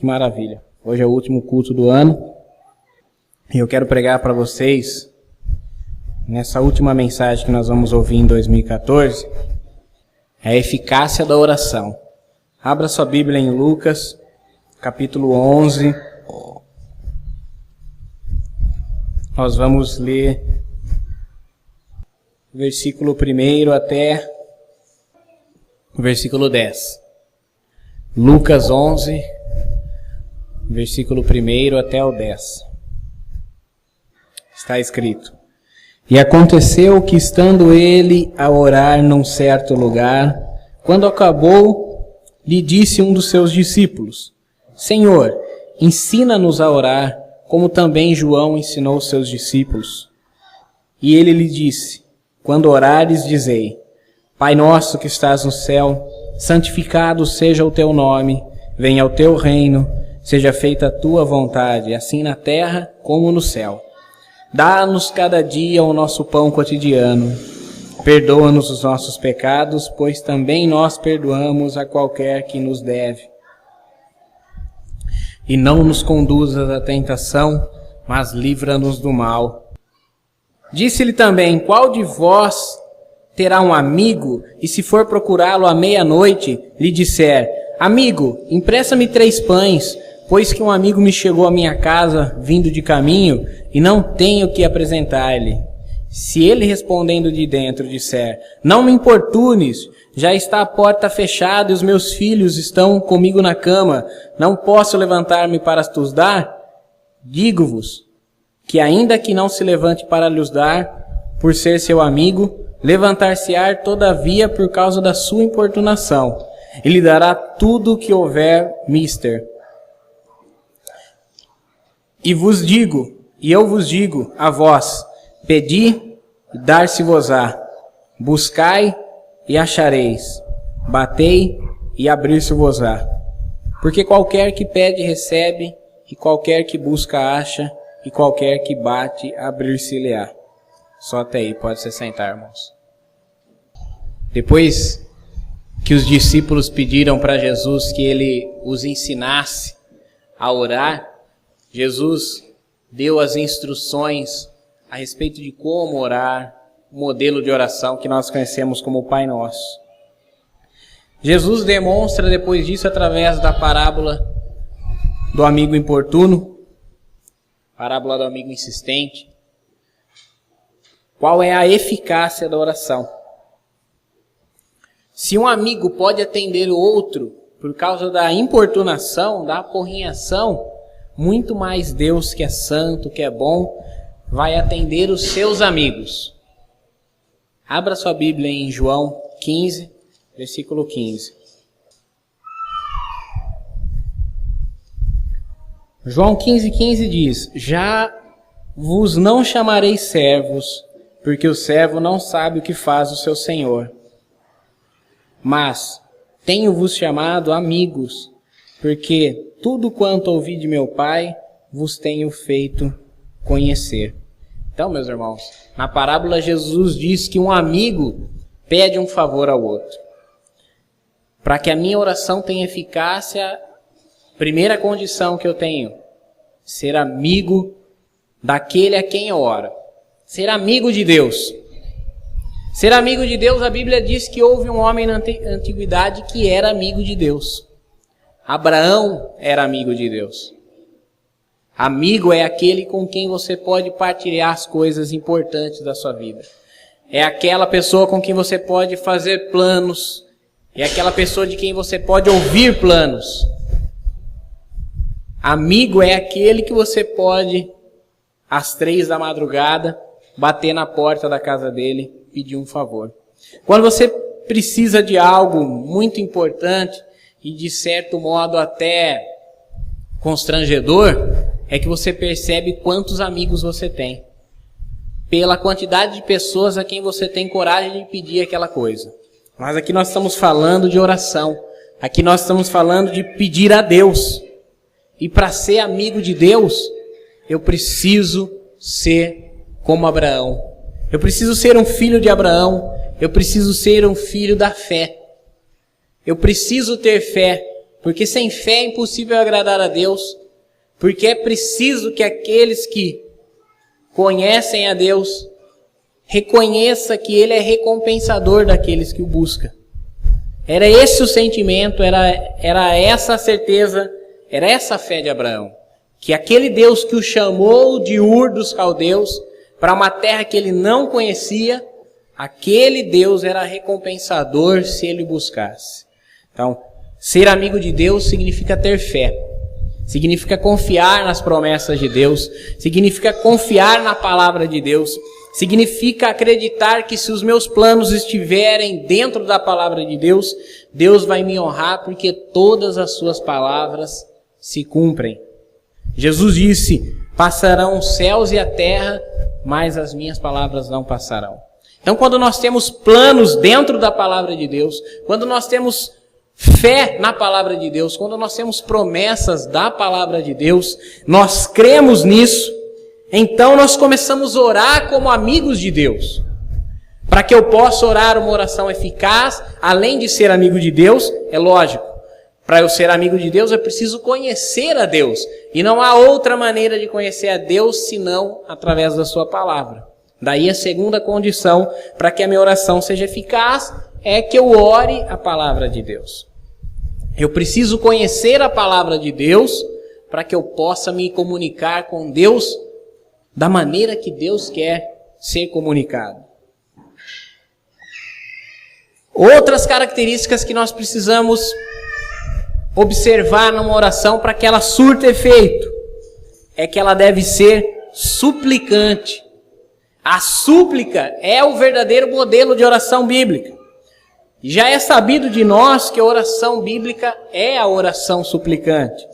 Que maravilha. Hoje é o último culto do ano e eu quero pregar para vocês, nessa última mensagem que nós vamos ouvir em 2014, a eficácia da oração. Abra sua Bíblia em Lucas, capítulo 11. Nós vamos ler o versículo 1 até o versículo 10. Lucas 11, versículo 1 até o 10. Está escrito: E aconteceu que, estando ele a orar num certo lugar, quando acabou, lhe disse um dos seus discípulos: Senhor, ensina-nos a orar, como também João ensinou os seus discípulos. E ele lhe disse: Quando orares, dizei: Pai nosso que estás no céu, santificado seja o teu nome, venha o teu reino, seja feita a tua vontade, assim na terra como no céu. Dá-nos cada dia o nosso pão cotidiano. Perdoa-nos os nossos pecados, pois também nós perdoamos a qualquer que nos deve. E não nos conduzas à tentação, mas livra-nos do mal. Disse-lhe também: Qual de vós terá um amigo, e se for procurá-lo à meia-noite, lhe disser: Amigo, empresta-me 3 pães, pois que um amigo me chegou à minha casa, vindo de caminho, e não tenho que apresentar-lhe. Se ele respondendo de dentro disser: Não me importunes, já está a porta fechada e os meus filhos estão comigo na cama, não posso levantar-me para os dar? Digo-vos que ainda que não se levante para lhes dar, por ser seu amigo, levantar-se-á todavia por causa da sua importunação, e lhe dará tudo o que houver mister. E eu vos digo a vós: pedi e dar-se-vos-á, buscai e achareis, batei e abrir-se-vos-á. Porque qualquer que pede recebe, e qualquer que busca acha, e qualquer que bate abrir-se-lhe-á. Só até aí, pode se sentar, irmãos. Depois que os discípulos pediram para Jesus que ele os ensinasse a orar, Jesus deu as instruções a respeito de como orar, o modelo de oração que nós conhecemos como o Pai Nosso. Jesus demonstra depois disso através da parábola do amigo importuno, parábola do amigo insistente, qual é a eficácia da oração. Se um amigo pode atender o outro por causa da importunação, da aporrinhação, muito mais Deus, que é santo, que é bom, vai atender os seus amigos. Abra sua Bíblia em João 15, versículo 15. João 15:15 diz: Já vos não chamarei servos, porque o servo não sabe o que faz o seu senhor. Mas tenho-vos chamado amigos, porque tudo quanto ouvi de meu Pai vos tenho feito conhecer. Então, meus irmãos, na parábola Jesus diz que um amigo pede um favor ao outro. Para que a minha oração tenha eficácia, primeira condição que eu tenho: ser amigo daquele a quem eu oro. Ser amigo de Deus. Ser amigo de Deus, a Bíblia diz que houve um homem na antiguidade que era amigo de Deus. Abraão era amigo de Deus. Amigo é aquele com quem você pode partilhar as coisas importantes da sua vida. É aquela pessoa com quem você pode fazer planos. É aquela pessoa de quem você pode ouvir planos. Amigo é aquele que você pode, às 3 da madrugada, bater na porta da casa dele, pedir um favor. Quando você precisa de algo muito importante e de certo modo até constrangedor, é que você percebe quantos amigos você tem. Pela quantidade de pessoas a quem você tem coragem de pedir aquela coisa. Mas aqui nós estamos falando de oração. Aqui nós estamos falando de pedir a Deus. E para ser amigo de Deus, eu preciso ser como Abraão. Eu preciso ser um filho de Abraão. Eu preciso ser um filho da fé. Eu preciso ter fé Porque sem fé é impossível agradar a Deus. Porque é preciso que aqueles que conhecem a Deus reconheçam que Ele é recompensador daqueles que o buscam. Era esse o sentimento, era essa a certeza, era essa a fé de Abraão. Que aquele Deus que o chamou de Ur dos Caldeus para uma terra que ele não conhecia, aquele Deus era recompensador se ele buscasse. Então, ser amigo de Deus significa ter fé. Significa confiar nas promessas de Deus. Significa confiar na palavra de Deus. Significa acreditar que se os meus planos estiverem dentro da palavra de Deus, Deus vai me honrar porque todas as suas palavras se cumprem. Jesus disse, passarão os céus e a terra, mas as minhas palavras não passarão. Então, quando nós temos planos dentro da palavra de Deus, quando nós temos fé na palavra de Deus, quando nós temos promessas da palavra de Deus, nós cremos nisso, então nós começamos a orar como amigos de Deus. Para que eu possa orar uma oração eficaz, além de ser amigo de Deus, é lógico, para eu ser amigo de Deus, eu preciso conhecer a Deus. E não há outra maneira de conhecer a Deus, senão através da sua palavra. Daí a segunda condição para que a minha oração seja eficaz é que eu ore a palavra de Deus. Eu preciso conhecer a palavra de Deus para que eu possa me comunicar com Deus da maneira que Deus quer ser comunicado. Outras características que nós precisamos observar numa oração para que ela surta efeito é que ela deve ser suplicante. A súplica é o verdadeiro modelo de oração bíblica. Já é sabido de nós que a oração bíblica é a oração suplicante.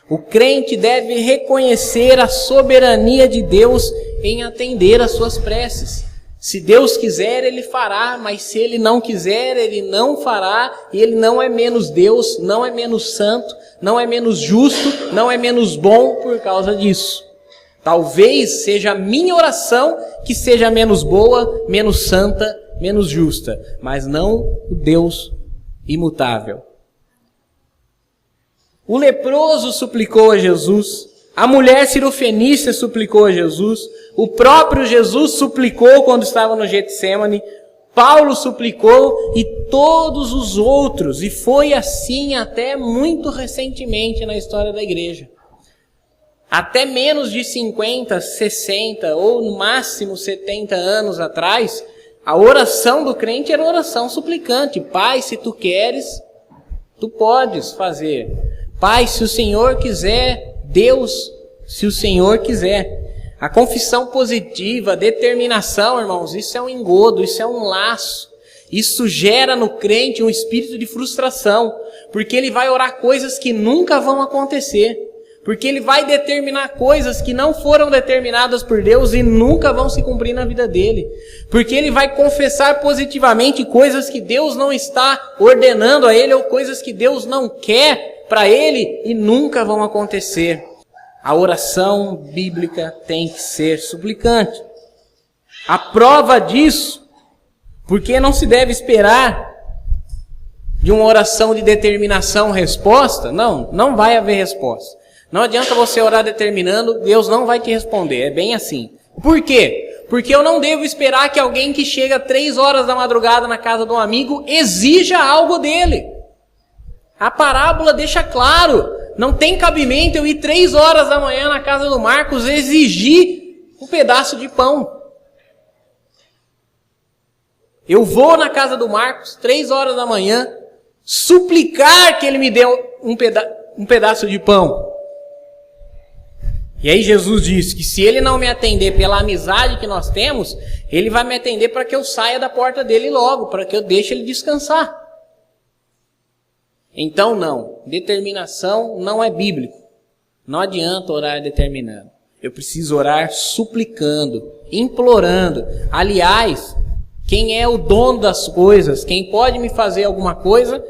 O crente deve reconhecer a soberania de Deus em atender às suas preces. Se Deus quiser, Ele fará, mas se Ele não quiser, Ele não fará, e Ele não é menos Deus, não é menos santo, não é menos justo, não é menos bom por causa disso. Talvez seja a minha oração que seja menos boa, menos santa, menos justa, mas não o Deus imutável. O leproso suplicou a Jesus, a mulher cirofenícia suplicou a Jesus, o próprio Jesus suplicou quando estava no Getsêmani, Paulo suplicou e todos os outros, e foi assim até muito recentemente na história da igreja. Até menos de 50, 60 ou no máximo 70 anos atrás, a oração do crente era oração suplicante. Pai, se tu queres, tu podes fazer. Pai, se o Senhor quiser, Deus, se o Senhor quiser. A confissão positiva, a determinação, irmãos, isso é um engodo, isso é um laço. Isso gera no crente um espírito de frustração, porque ele vai orar coisas que nunca vão acontecer. Porque ele vai determinar coisas que não foram determinadas por Deus e nunca vão se cumprir na vida dele. Porque ele vai confessar positivamente coisas que Deus não está ordenando a ele ou coisas que Deus não quer para ele e nunca vão acontecer. A oração bíblica tem que ser suplicante. A prova disso, porque não se deve esperar de uma oração de determinação resposta, não vai haver resposta. Não adianta você orar determinando, Deus não vai te responder, é bem assim. Por quê? Porque eu não devo esperar que alguém que chega 3 horas da madrugada na casa de um amigo exija algo dele. A parábola deixa claro, não tem cabimento eu ir 3 horas da manhã na casa do Marcos exigir um pedaço de pão. Eu vou na casa do Marcos 3 horas da manhã suplicar que ele me dê um pedaço de pão. E aí Jesus disse que se ele não me atender pela amizade que nós temos, ele vai me atender para que eu saia da porta dele logo, para que eu deixe ele descansar. Então não, determinação não é bíblico. Não adianta orar determinando. Eu preciso orar suplicando, implorando. Aliás, quem é o dono das coisas, quem pode me fazer alguma coisa,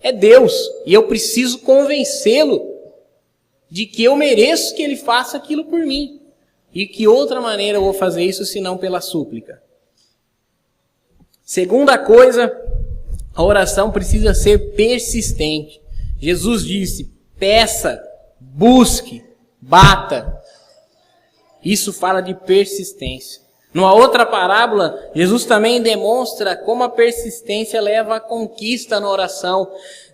é Deus. E eu preciso convencê-lo de que eu mereço que ele faça aquilo por mim. E que outra maneira eu vou fazer isso senão pela súplica. Segunda coisa, a oração precisa ser persistente. Jesus disse: peça, busque, bata. Isso fala de persistência. Numa outra parábola, Jesus também demonstra como a persistência leva à conquista na oração.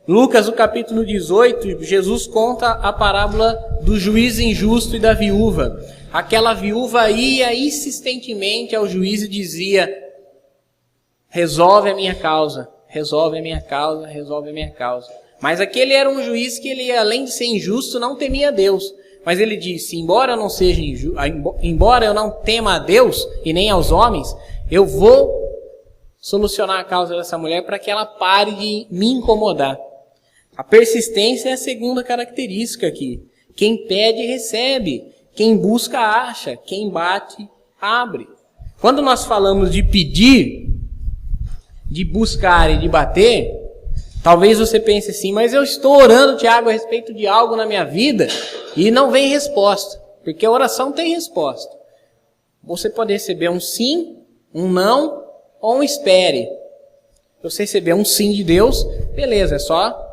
Lucas, no capítulo 18, Jesus conta a parábola do juiz injusto e da viúva. Aquela viúva ia insistentemente ao juiz e dizia: resolve a minha causa, resolve a minha causa, resolve a minha causa. Mas aquele era um juiz que ele, além de ser injusto, não temia a Deus. Mas ele disse: embora eu não seja embora eu não tema a Deus e nem aos homens, eu vou solucionar a causa dessa mulher para que ela pare de me incomodar. A persistência é a segunda característica aqui. Quem pede, recebe. Quem busca, acha. Quem bate, abre. Quando nós falamos de pedir, de buscar e de bater, talvez você pense assim: mas eu estou orando, Tiago, a respeito de algo na minha vida e não vem resposta. Porque a oração tem resposta. Você pode receber um sim, um não ou um espere. Se você receber um sim de Deus, beleza, é só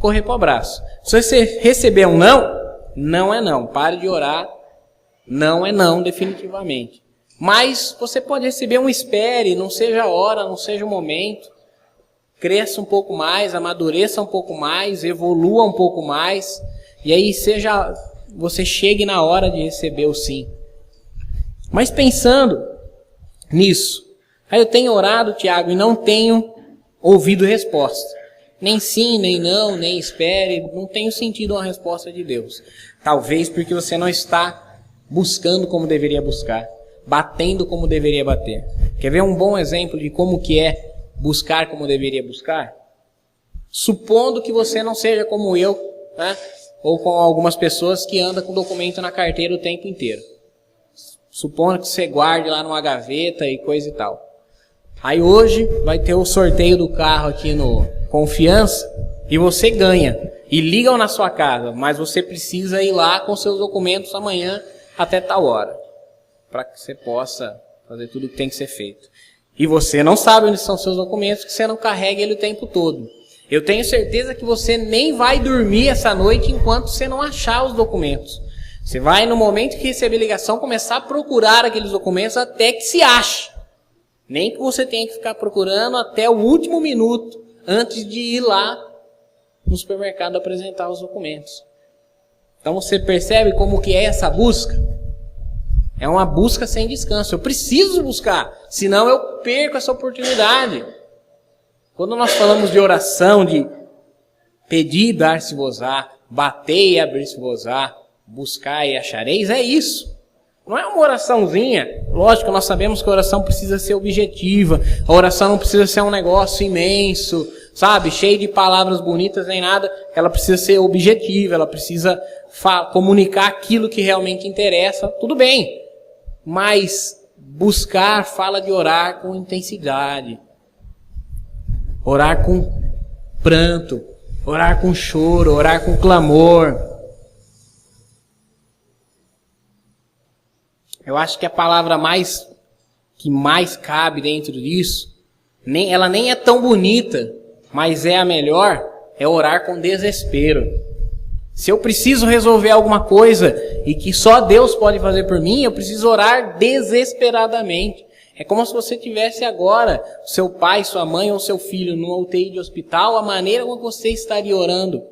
correr para o abraço. Se você receber um não, não é não. Pare de orar. Não é não, definitivamente. Mas você pode receber um espere, não seja a hora, não seja o momento. Cresça um pouco mais, amadureça um pouco mais, evolua um pouco mais. E aí você chegue na hora de receber o sim. Mas pensando nisso, aí eu tenho orado, Tiago, e não tenho ouvido resposta. Nem sim, nem não, nem espere, não tenho sentido uma resposta de Deus. Talvez porque você não está buscando como deveria buscar, batendo como deveria bater. Quer ver um bom exemplo de como que é buscar como deveria buscar? Supondo que você não seja como eu, né? Ou com algumas pessoas que andam com documento na carteira o tempo inteiro. Supondo que você guarde lá numa gaveta e coisa e tal. Aí hoje vai ter o sorteio do carro aqui no Confiança e você ganha. E ligam na sua casa, mas você precisa ir lá com seus documentos amanhã até tal hora, para que você possa fazer tudo o que tem que ser feito. E você não sabe onde são seus documentos, que você não carrega ele o tempo todo. Eu tenho certeza que você nem vai dormir essa noite enquanto você não achar os documentos. Você vai, no momento que receber ligação, começar a procurar aqueles documentos até que se ache. Nem que você tenha que ficar procurando até o último minuto antes de ir lá no supermercado apresentar os documentos. Então você percebe como que é essa busca? É uma busca sem descanso. Eu preciso buscar, senão eu perco essa oportunidade. Quando nós falamos de oração, de pedir e dar-se-vos-á, bater e abrir-se-vos-á, buscar e achareis, é isso. Não é uma oraçãozinha. Lógico, nós sabemos que a oração precisa ser objetiva. A oração não precisa ser um negócio imenso, sabe, cheio de palavras bonitas nem nada. Ela precisa ser objetiva, ela precisa comunicar aquilo que realmente interessa. Tudo bem, mas buscar fala de orar com intensidade. Orar com pranto, orar com choro, orar com clamor. Eu acho que a palavra que mais cabe dentro disso, ela nem é tão bonita, mas é a melhor, é orar com desespero. Se eu preciso resolver alguma coisa e que só Deus pode fazer por mim, eu preciso orar desesperadamente. É como se você tivesse agora seu pai, sua mãe ou seu filho numa UTI de hospital, a maneira como você estaria orando.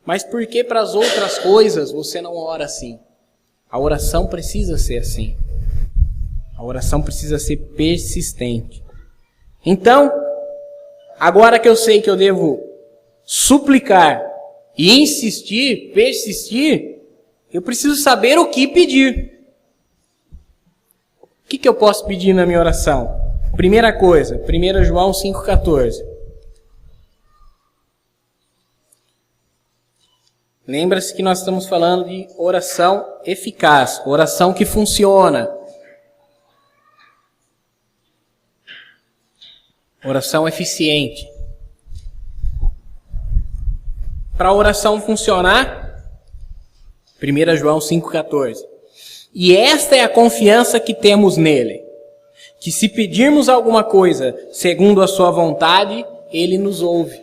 Mas por que para as outras coisas você não ora assim? A oração precisa ser assim. A oração precisa ser persistente. Então, agora que eu sei que eu devo suplicar e insistir, persistir, eu preciso saber o que pedir. O que eu posso pedir na minha oração? Primeira coisa, 1 João 5,14. Lembra-se que nós estamos falando de oração eficaz, oração que funciona. Oração eficiente. Para a oração funcionar, 1 João 5,14. E esta é a confiança que temos nele, que se pedirmos alguma coisa segundo a sua vontade, ele nos ouve.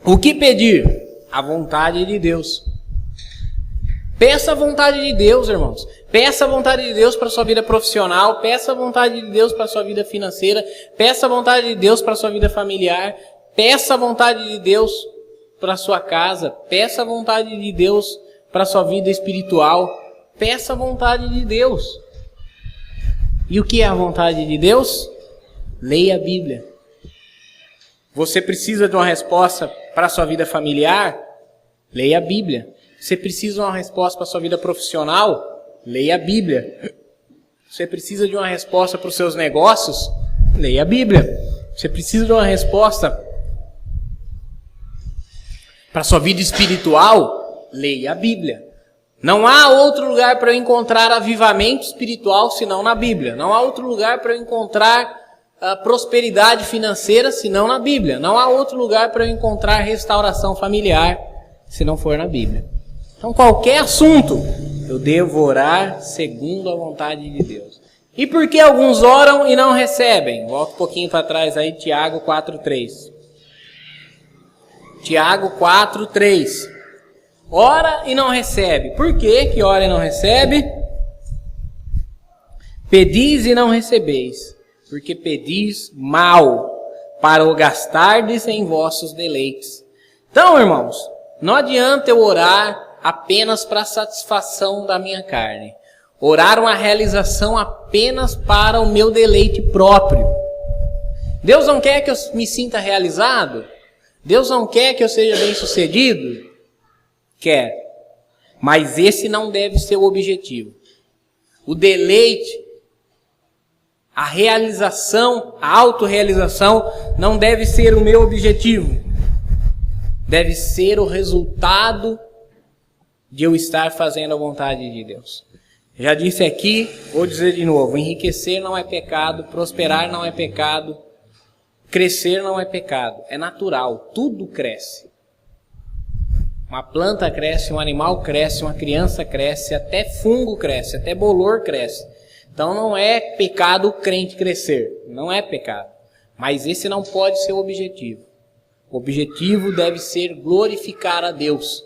O que pedir? a vontade de Deus. Peça a vontade de Deus, irmãos. Peça a vontade de Deus para a sua vida profissional. Peça a vontade de Deus para a sua vida financeira. Peça a vontade de Deus para a sua vida familiar. Peça a vontade de Deus para a sua casa. Peça a vontade de Deus para a sua vida espiritual. Peça a vontade de Deus. E o que é a vontade de Deus? Leia a Bíblia. Você precisa de uma resposta para a sua vida familiar? Leia a Bíblia. Você precisa de uma resposta para a sua vida profissional? Leia a Bíblia. Você precisa de uma resposta para os seus negócios? Leia a Bíblia. Você precisa de uma resposta para a sua vida espiritual? Leia a Bíblia. Não há outro lugar para eu encontrar avivamento espiritual senão na Bíblia. Não há outro lugar para eu encontrar prosperidade financeira senão na Bíblia. Não há outro lugar para eu encontrar restauração familiar se não for na Bíblia. Então, qualquer assunto, eu devo orar segundo a vontade de Deus. E por que alguns oram e não recebem? Volta um pouquinho para trás aí, Tiago 4:3. Tiago 4:3. Ora e não recebe. Por que ora e não recebe? Pedis e não recebeis, porque pedis mal, para o gastardes em vossos deleites. Então, irmãos, não adianta eu orar apenas para a satisfação da minha carne. Orar uma realização apenas para o meu deleite próprio. Deus não quer que eu me sinta realizado? Deus não quer que eu seja bem-sucedido? Quer. Mas esse não deve ser o objetivo. O deleite, a realização, a autorrealização não deve ser o meu objetivo. Deve ser o resultado de eu estar fazendo a vontade de Deus. Já disse aqui, vou dizer de novo, enriquecer não é pecado, prosperar não é pecado, crescer não é pecado, é natural, tudo cresce. Uma planta cresce, um animal cresce, uma criança cresce, até fungo cresce, até bolor cresce. Então não é pecado o crente crescer, não é pecado. Mas esse não pode ser o objetivo. O objetivo deve ser glorificar a Deus.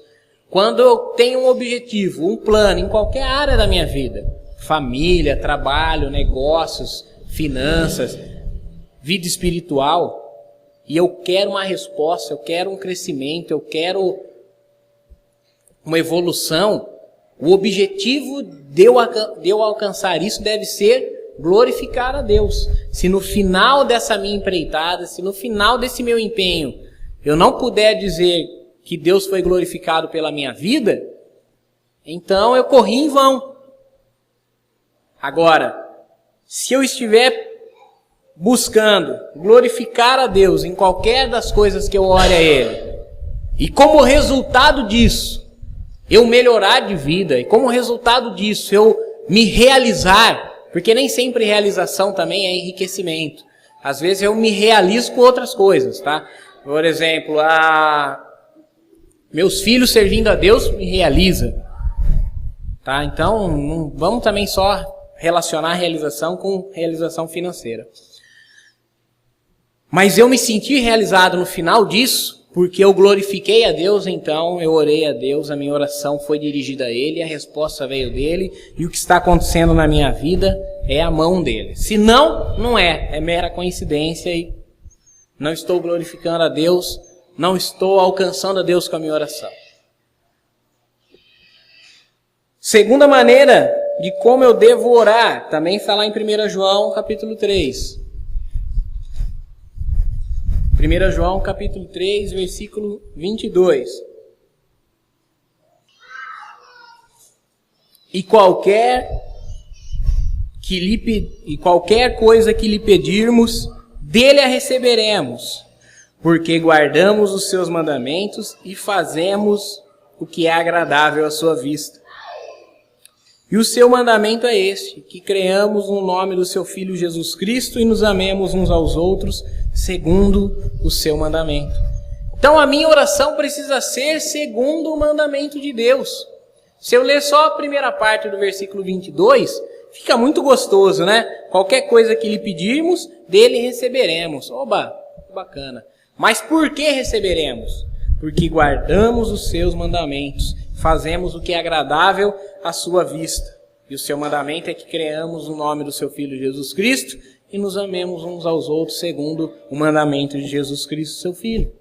Quando eu tenho um objetivo, um plano em qualquer área da minha vida, família, trabalho, negócios, finanças, vida espiritual, e eu quero uma resposta, eu quero um crescimento, eu quero uma evolução, o objetivo de eu alcançar isso deve ser glorificar a Deus. Se no final dessa minha empreitada, se no final desse meu empenho, eu não puder dizer que Deus foi glorificado pela minha vida, então eu corri em vão. Agora, se eu estiver buscando glorificar a Deus em qualquer das coisas que eu ore a Ele, e como resultado disso, eu melhorar de vida, e como resultado disso, eu me realizar, porque nem sempre realização também é enriquecimento. Às vezes eu me realizo com outras coisas, tá? Por exemplo, meus filhos servindo a Deus me realiza. Tá? Então, não vamos também só relacionar a realização com realização financeira. Mas eu me senti realizado no final disso, porque eu glorifiquei a Deus, então eu orei a Deus, a minha oração foi dirigida a Ele, a resposta veio dEle, e o que está acontecendo na minha vida é a mão dEle. Se não, não é mera coincidência e não estou glorificando a Deus, não estou alcançando a Deus com a minha oração. Segunda maneira de como eu devo orar, também está lá em 1 João capítulo 3. 1 João capítulo 3, versículo 22. E qualquer coisa que lhe pedirmos, dele a receberemos, porque guardamos os seus mandamentos e fazemos o que é agradável à sua vista. E o seu mandamento é este, que creamos no nome do seu Filho Jesus Cristo e nos amemos uns aos outros, segundo o seu mandamento. Então a minha oração precisa ser segundo o mandamento de Deus. Se eu ler só a primeira parte do versículo 22, fica muito gostoso, né? Qualquer coisa que lhe pedirmos, dele receberemos. Oba, bacana. Mas por que receberemos? porque guardamos os seus mandamentos, fazemos o que é agradável à sua vista. E o seu mandamento é que creamos no nome do seu Filho Jesus Cristo e nos amemos uns aos outros segundo o mandamento de Jesus Cristo, seu Filho.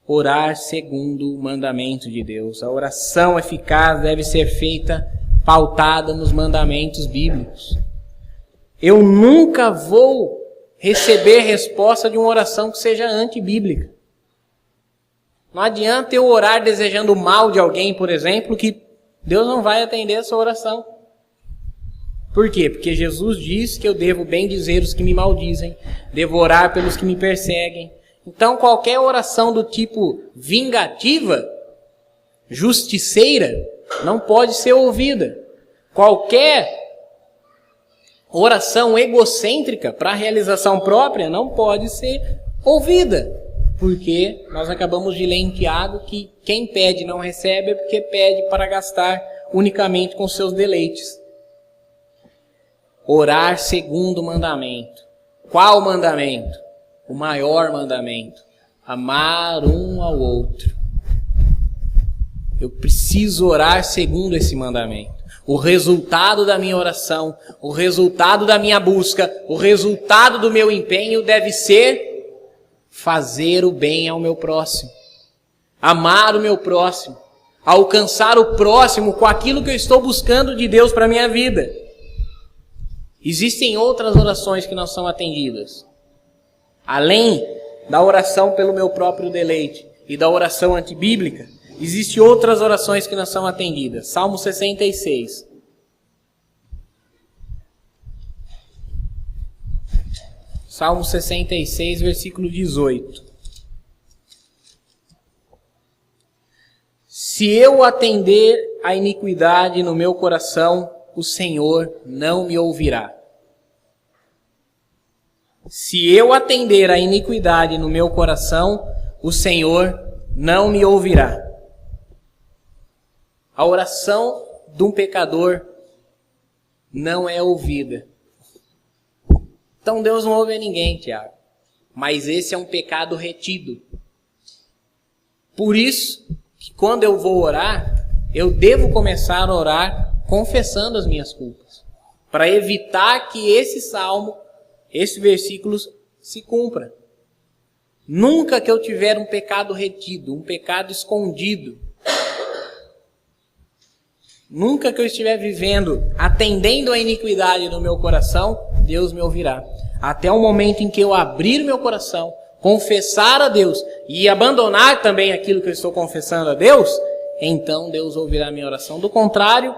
Orar segundo o mandamento de Deus. A oração eficaz deve ser feita pautada nos mandamentos bíblicos. Eu nunca vou receber resposta de uma oração que seja antibíblica. Não adianta eu orar desejando o mal de alguém, por exemplo, que Deus não vai atender essa oração. Por quê? Porque Jesus disse que eu devo bendizer os que me maldizem, devo orar pelos que me perseguem. Então qualquer oração do tipo vingativa, justiceira, não pode ser ouvida. Qualquer oração egocêntrica para realização própria não pode ser ouvida. Porque nós acabamos de ler em Tiago que quem pede não recebe é porque pede para gastar unicamente com seus deleites. Orar segundo o mandamento. Qual mandamento? O maior mandamento. Amar um ao outro. Eu preciso orar segundo esse mandamento. O resultado da minha oração, o resultado da minha busca, o resultado do meu empenho deve ser fazer o bem ao meu próximo. Amar o meu próximo. Alcançar o próximo com aquilo que eu estou buscando de Deus para a minha vida. Existem outras orações que não são atendidas. Além da oração pelo meu próprio deleite e da oração antibíblica, existem outras orações que não são atendidas. Salmo 66. Salmo 66, versículo 18. Se eu atender a iniquidade no meu coração, o Senhor não me ouvirá. Se eu atender a iniquidade no meu coração, o Senhor não me ouvirá. A oração de um pecador não é ouvida. Então Deus não ouve a ninguém, Tiago. Mas esse é um pecado retido. Por isso, que quando eu vou orar, eu devo começar a orar confessando as minhas culpas. Para evitar que esse salmo, esse versículo se cumpra. Nunca que eu tiver um pecado retido, um pecado escondido, nunca que eu estiver vivendo, atendendo a iniquidade no meu coração, Deus me ouvirá. Até o momento em que eu abrir meu coração, confessar a Deus e abandonar também aquilo que eu estou confessando a Deus, então Deus ouvirá a minha oração. Do contrário,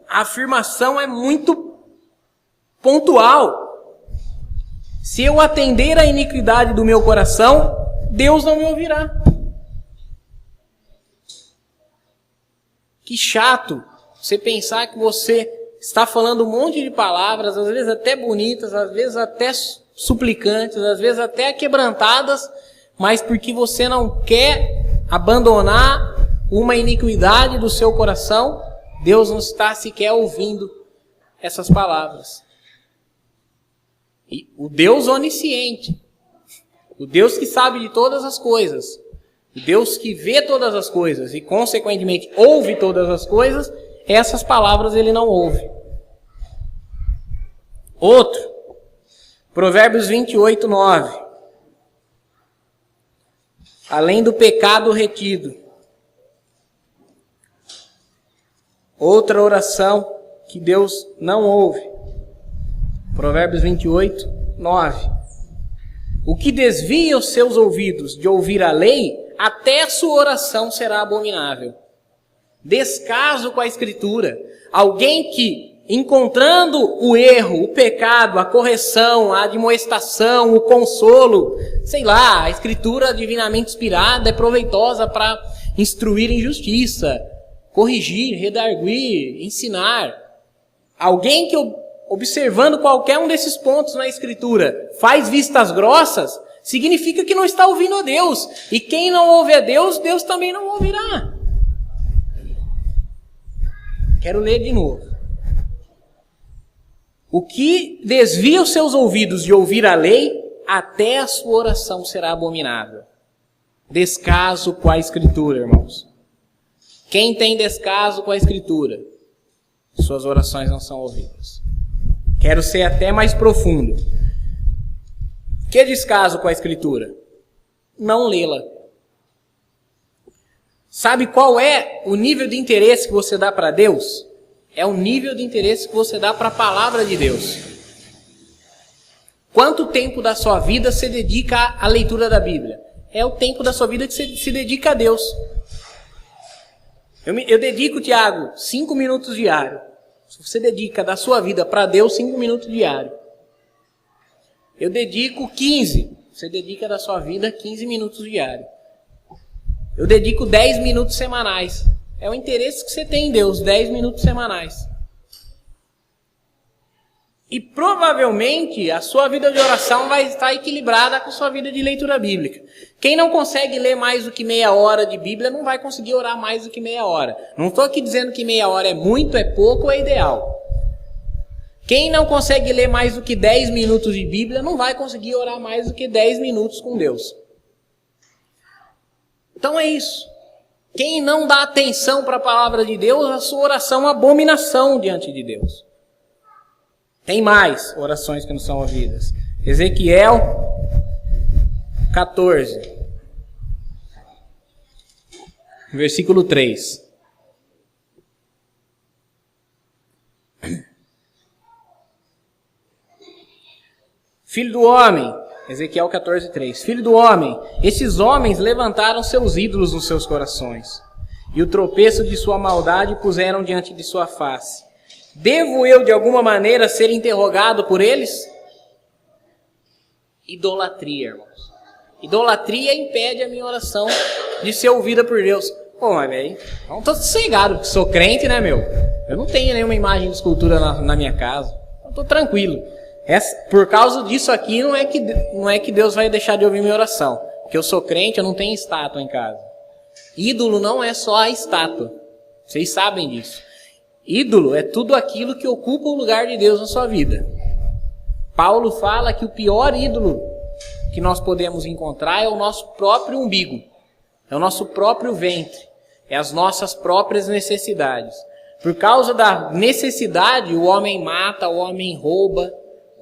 a afirmação é muito pontual. Se eu atender a iniquidade do meu coração, Deus não me ouvirá. Que chato você pensar que você está falando um monte de palavras, às vezes até bonitas, às vezes até suplicantes, às vezes até quebrantadas, mas porque você não quer abandonar uma iniquidade do seu coração, Deus não está sequer ouvindo essas palavras. E o Deus onisciente, o Deus que sabe de todas as coisas, o Deus que vê todas as coisas e consequentemente ouve todas as coisas, essas palavras ele não ouve. Outro, Provérbios 28, 9. Além do pecado retido. Outra oração que Deus não ouve. Provérbios 28, 9. O que desvia os seus ouvidos de ouvir a lei, até a sua oração será abominável. Descaso com a Escritura. Alguém que, encontrando o erro, o pecado, a correção, a admoestação, o consolo, sei lá, a Escritura divinamente inspirada é proveitosa para instruir em justiça, corrigir, redarguir, ensinar. Alguém que, observando qualquer um desses pontos na Escritura, faz vistas grossas, significa que não está ouvindo a Deus. E quem não ouve a Deus, Deus também não ouvirá. Quero ler de novo. O que desvia os seus ouvidos de ouvir a lei, até a sua oração será abominável. descaso com a Escritura, irmãos. Quem tem descaso com a Escritura, suas orações não são ouvidas. Quero ser até mais profundo. Que descaso com a Escritura? Não lê-la. Sabe qual é o nível de interesse que você dá para Deus? É o nível de interesse que você dá para a palavra de Deus. Quanto tempo da sua vida você dedica à leitura da Bíblia? É o tempo da sua vida que você se dedica a Deus. Eu dedico, Tiago, 5 minutos diários. Se você dedica da sua vida para Deus, 5 minutos diários. Eu dedico 15. Você dedica da sua vida 15 minutos diários. Eu dedico 10 minutos semanais. É o interesse que você tem em Deus, 10 minutos semanais. E provavelmente a sua vida de oração vai estar equilibrada com a sua vida de leitura bíblica. Quem não consegue ler mais do que meia hora de Bíblia não vai conseguir orar mais do que meia hora. Não estou aqui dizendo que meia hora é muito, é pouco ou é ideal. Quem não consegue ler mais do que 10 minutos de Bíblia não vai conseguir orar mais do que 10 minutos com Deus. Então é isso. Quem não dá atenção para a palavra de Deus, a sua oração é uma abominação diante de Deus. Tem mais orações que não são ouvidas. Ezequiel 14, versículo 3. Filho do homem, Ezequiel 14, 3. Filho do homem, esses homens levantaram seus ídolos nos seus corações, e o tropeço de sua maldade puseram diante de sua face. Devo eu, de alguma maneira, ser interrogado por eles? Idolatria, irmãos. Idolatria impede a minha oração de ser ouvida por Deus. Pô, mas velho, não tô sossegado, porque sou crente, né, meu? Eu não tenho nenhuma imagem de escultura na minha casa. Eu tô tranquilo. Por causa disso aqui, não é que Deus vai deixar de ouvir minha oração. Porque eu sou crente, eu não tenho estátua em casa. Ídolo não é só a estátua. Vocês sabem disso. Ídolo é tudo aquilo que ocupa o lugar de Deus na sua vida. Paulo fala que o pior ídolo que nós podemos encontrar é o nosso próprio umbigo. É o nosso próprio ventre. É as nossas próprias necessidades. Por causa da necessidade, o homem mata, o homem rouba,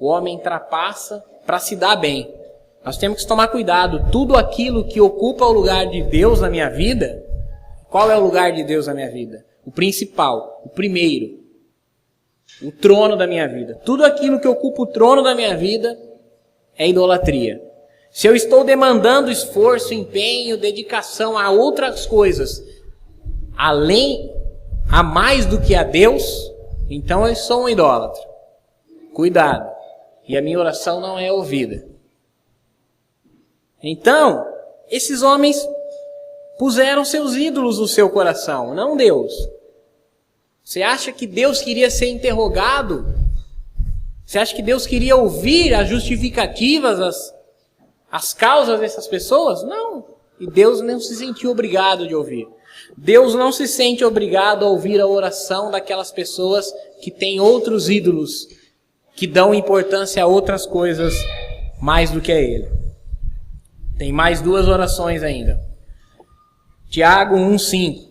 o homem trapassa para se dar bem. Nós temos que tomar cuidado. Tudo aquilo que ocupa o lugar de Deus na minha vida, qual é o lugar de Deus na minha vida? O principal, o primeiro, o trono da minha vida. Tudo aquilo que ocupa o trono da minha vida é idolatria. Se eu estou demandando esforço, empenho, dedicação a outras coisas, a mais do que a Deus, então eu sou um idólatra. Cuidado. E a minha oração não é ouvida. Então, esses homens puseram seus ídolos no seu coração, não Deus. Você acha que Deus queria ser interrogado? Você acha que Deus queria ouvir as justificativas, as causas dessas pessoas? Não. E Deus não se sentiu obrigado de ouvir. Deus não se sente obrigado a ouvir a oração daquelas pessoas que têm outros ídolos, que dão importância a outras coisas mais do que a Ele. Tem mais 2 orações ainda. Tiago 1:5.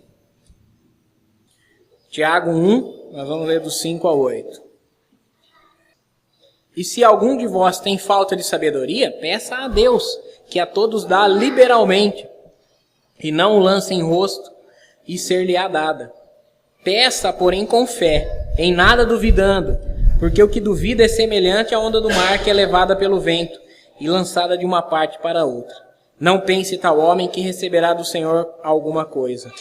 Tiago 1, nós vamos ler do 5 ao 8. E se algum de vós tem falta de sabedoria, peça a Deus, que a todos dá liberalmente, e não o lance em rosto, e ser-lhe-á dada. Peça, porém, com fé, em nada duvidando, porque o que duvida é semelhante à onda do mar que é levada pelo vento e lançada de uma parte para outra. Não pense tal homem que receberá do Senhor alguma coisa.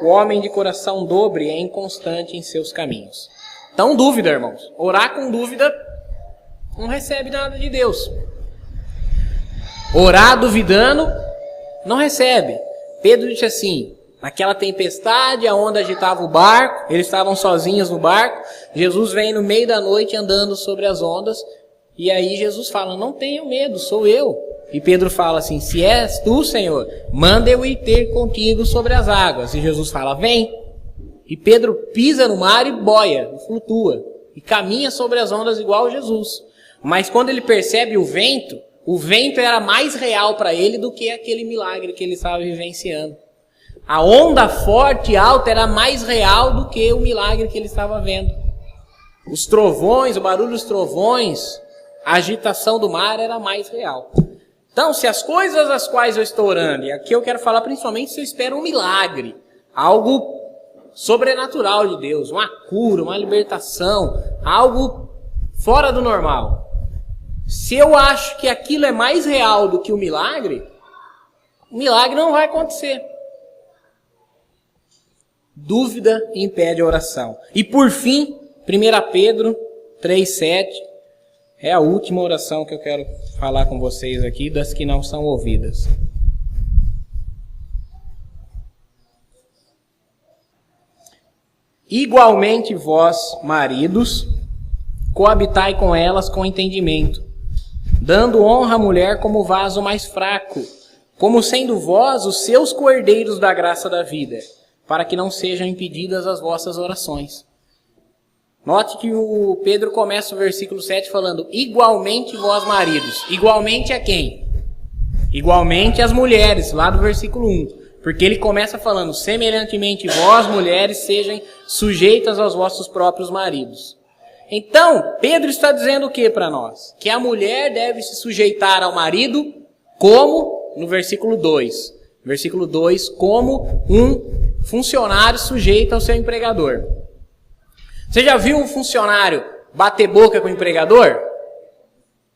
O homem de coração dobre é inconstante em seus caminhos. Então, dúvida, irmãos. Orar com dúvida não recebe nada de Deus. Orar duvidando não recebe. Pedro disse assim, naquela tempestade, a onda agitava o barco, eles estavam sozinhos no barco, Jesus vem no meio da noite andando sobre as ondas, e aí Jesus fala, não tenham medo, sou eu. E Pedro fala assim, se és tu, Senhor, manda eu ir ter contigo sobre as águas. E Jesus fala, vem. E Pedro pisa no mar e boia, flutua, e caminha sobre as ondas igual Jesus. Mas quando ele percebe o vento O vento era mais real para ele do que aquele milagre que ele estava vivenciando. A onda forte e alta era mais real do que o milagre que ele estava vendo. Os trovões, o barulho dos trovões, a agitação do mar era mais real. Então, se as coisas às quais eu estou orando, e aqui eu quero falar principalmente se eu espero um milagre, algo sobrenatural de Deus, uma cura, uma libertação, algo fora do normal. Se eu acho que aquilo é mais real do que o milagre não vai acontecer. Dúvida impede a oração. E por fim, 1 Pedro 3,7, é a última oração que eu quero falar com vocês aqui, das que não são ouvidas. Igualmente vós, maridos, coabitai com elas com entendimento, dando honra à mulher como vaso mais fraco, como sendo vós os seus cordeiros da graça da vida, para que não sejam impedidas as vossas orações. Note que o Pedro começa o versículo 7 falando, igualmente vós maridos. Igualmente a quem? Igualmente as mulheres, lá do versículo 1. Porque ele começa falando, semelhantemente vós, mulheres, sejam sujeitas aos vossos próprios maridos. Então, Pedro está dizendo o que para nós? Que a mulher deve se sujeitar ao marido como, no versículo 2. Versículo 2, como um funcionário sujeito ao seu empregador. Você já viu um funcionário bater boca com o empregador?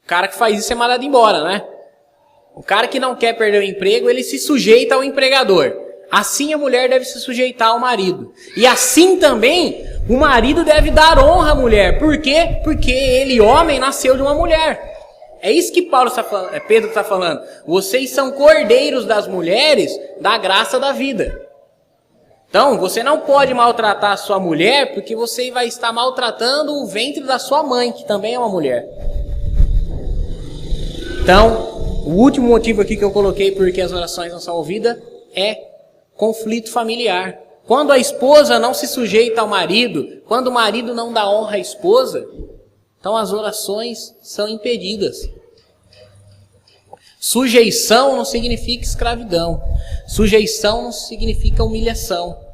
O cara que faz isso é mandado embora, né? O cara que não quer perder o emprego, ele se sujeita ao empregador. Assim a mulher deve se sujeitar ao marido. E assim também o marido deve dar honra à mulher. Por quê? Porque ele, homem, nasceu de uma mulher. É isso que Pedro está falando. Vocês são cordeiros das mulheres da graça da vida. Então, você não pode maltratar a sua mulher, porque você vai estar maltratando o ventre da sua mãe, que também é uma mulher. Então, o último motivo aqui que eu coloquei porque as orações não são ouvidas é conflito familiar. Quando a esposa não se sujeita ao marido, quando o marido não dá honra à esposa, então as orações são impedidas. Sujeição não significa escravidão. Sujeição não significa humilhação.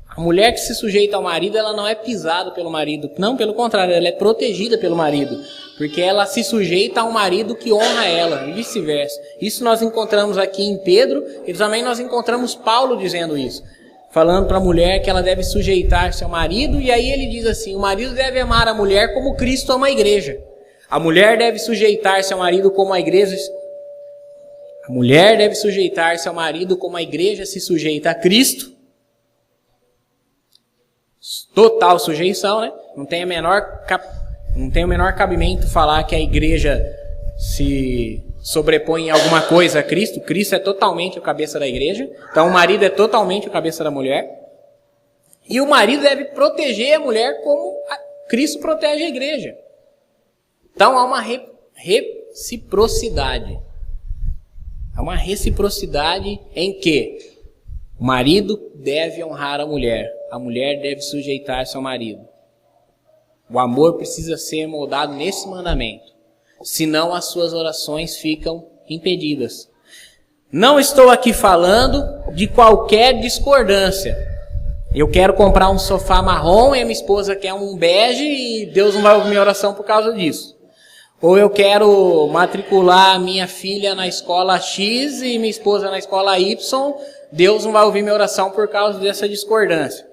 A mulher que se sujeita ao marido, ela não é pisada pelo marido. Não, pelo contrário, ela é protegida pelo marido. Porque ela se sujeita ao marido que honra ela, e vice-versa. Isso nós encontramos aqui em Pedro, e também nós encontramos Paulo dizendo isso. Falando para a mulher que ela deve sujeitar-se ao marido, e aí ele diz assim, o marido deve amar a mulher como Cristo ama a igreja. A mulher deve sujeitar-se ao marido como a igreja... A mulher deve sujeitar-se ao marido como a igreja se sujeita a Cristo. Total sujeição, né? Não tem o menor cabimento falar que a igreja se sobrepõe em alguma coisa a Cristo. Cristo é totalmente o cabeça da igreja. Então o marido é totalmente o cabeça da mulher. E o marido deve proteger a mulher como Cristo protege a igreja. Então há uma reciprocidade. Há uma reciprocidade em que o marido deve honrar a mulher deve sujeitar-se ao marido. O amor precisa ser moldado nesse mandamento, senão as suas orações ficam impedidas. Não estou aqui falando de qualquer discordância. Eu quero comprar um sofá marrom e a minha esposa quer um bege e Deus não vai ouvir minha oração por causa disso. Ou eu quero matricular minha filha na escola X e minha esposa na escola Y, Deus não vai ouvir minha oração por causa dessa discordância.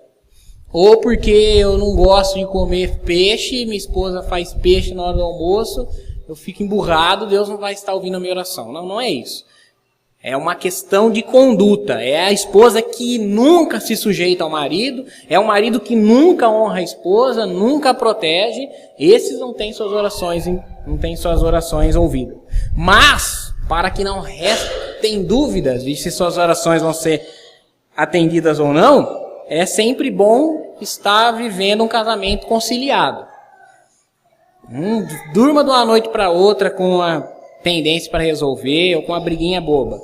Ou porque eu não gosto de comer peixe, minha esposa faz peixe na hora do almoço, eu fico emburrado, Deus não vai estar ouvindo a minha oração. Não, não é isso. É uma questão de conduta. É a esposa que nunca se sujeita ao marido, é o marido que nunca honra a esposa, nunca a protege. Esses não têm suas orações ouvidas. Mas, para que não restem dúvidas de se suas orações vão ser atendidas ou não, é sempre bom estar vivendo um casamento conciliado. Durma de uma noite para outra com a pendência para resolver ou com uma briguinha boba.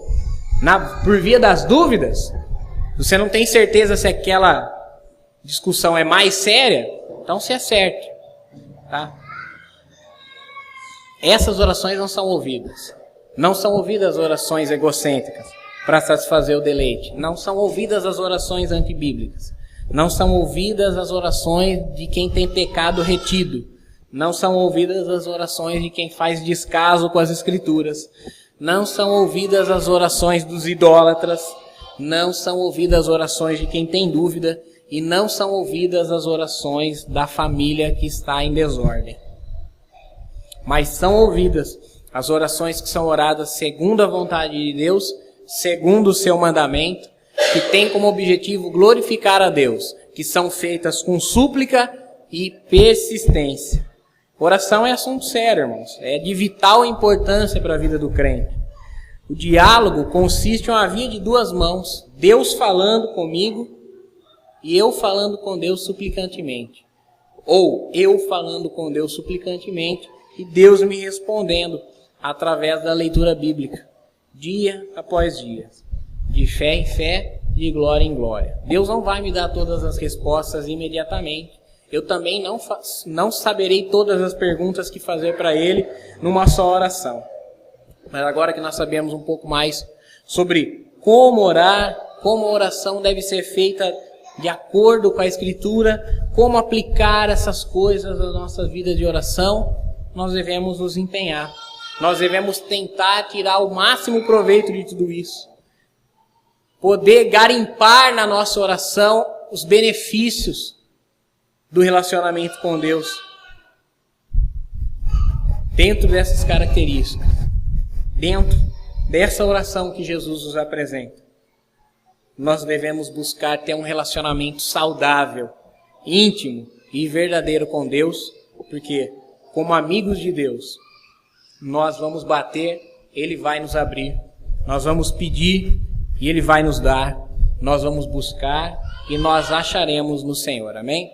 Por via das dúvidas, você não tem certeza se aquela discussão é mais séria, então se acerte. Tá? Essas orações não são ouvidas. Não são ouvidas orações egocêntricas para satisfazer o deleite. Não são ouvidas as orações antibíblicas. Não são ouvidas as orações de quem tem pecado retido. Não são ouvidas as orações de quem faz descaso com as Escrituras. Não são ouvidas as orações dos idólatras. Não são ouvidas as orações de quem tem dúvida. E não são ouvidas as orações da família que está em desordem. Mas são ouvidas as orações que são oradas segundo a vontade de Deus, segundo o seu mandamento, que tem como objetivo glorificar a Deus, que são feitas com súplica e persistência. Oração é assunto sério, irmãos. É de vital importância para a vida do crente. O diálogo consiste em uma via de duas mãos. Deus falando comigo e eu falando com Deus suplicantemente. Ou eu falando com Deus suplicantemente e Deus me respondendo através da leitura bíblica. Dia após dia. De fé em fé, de glória em glória. Deus não vai me dar todas as respostas imediatamente. Eu também não saberei todas as perguntas que fazer para Ele numa só oração. Mas agora que nós sabemos um pouco mais sobre como orar, como a oração deve ser feita de acordo com a Escritura, como aplicar essas coisas na nossa vida de oração, nós devemos nos empenhar. Nós devemos tentar tirar o máximo proveito de tudo isso. Poder garimpar na nossa oração os benefícios do relacionamento com Deus. Dentro dessas características. Dentro dessa oração que Jesus nos apresenta. Nós devemos buscar ter um relacionamento saudável, íntimo e verdadeiro com Deus. Porque, como amigos de Deus, nós vamos bater, Ele vai nos abrir. Nós vamos pedir e Ele vai nos dar. Nós vamos buscar e nós acharemos no Senhor. Amém?